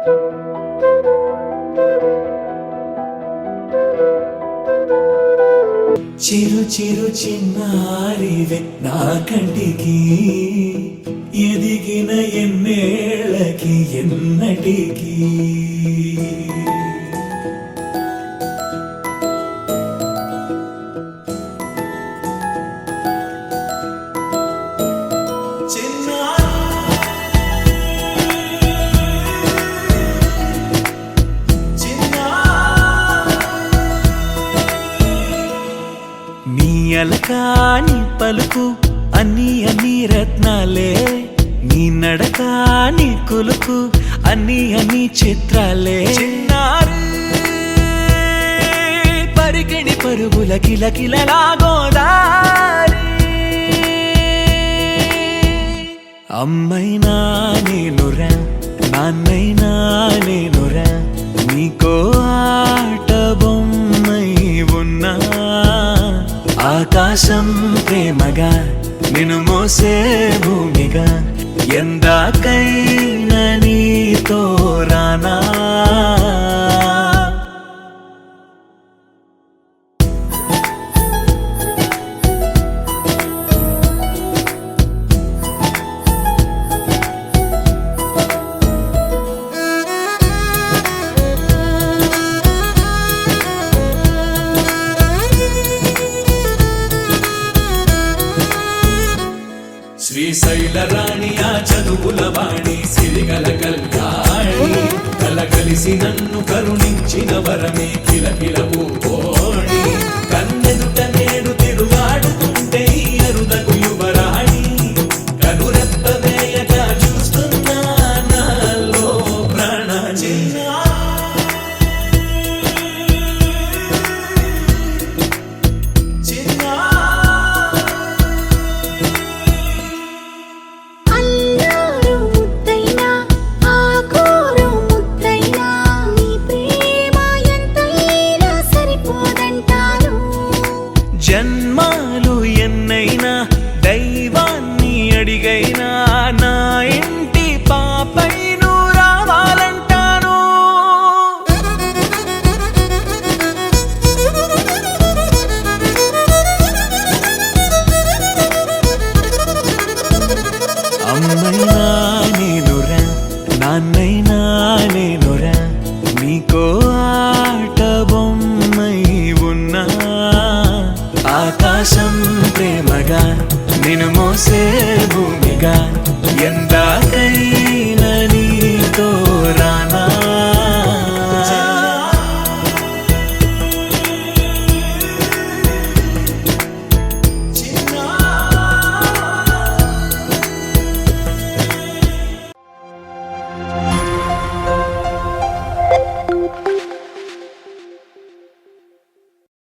చిరు చిరు చిన్నారివే నా కంటికి ఎదిగిన ఎన్నేళ్ళకి ఎన్నటికి అలకాని పలుకు అన్ని అన్ని రత్నాలే నీ నడక నీ కులుకు అన్ని అన్ని చిత్రాలే చిన్నారు పరికిణి పరుగుల కిలకిలలా గోదారి అమ్మైనా నేనురా నాన్నైనా నేనురా నీకో ఆట బొమ్మై ఉన్నా ఆకాశం ప్రేమగా నిన్ను మోసే భూమిగా ఎందాకైనా నీతో రానా శ్రీశైల రాణి ఆ చదువుల వాణి సిరిగల కళ్యాణి కలగలిసి నన్ను కరుణించిన వరమే కిలకిల పూకోణి కన్నెదుట నేడు తిరుగాడుతుంటే అరుదకు యువరాణి కనురెప్ప వేయగా చూస్తున్నా నాలో ప్రాణ జన్మాలు ఎన్నైనా దైవాన్ని అడిగైనా నా ఇంటి పాపై నువ్వు రావాలంటాను అమ్మైనా నేనురా నాన్నైనా నేనురా నీకో ఆట బొమ్మై ఉన్నా ఆకాశం ప్రేమగా నిన్ను మోసే భూమిగా ఎందాకై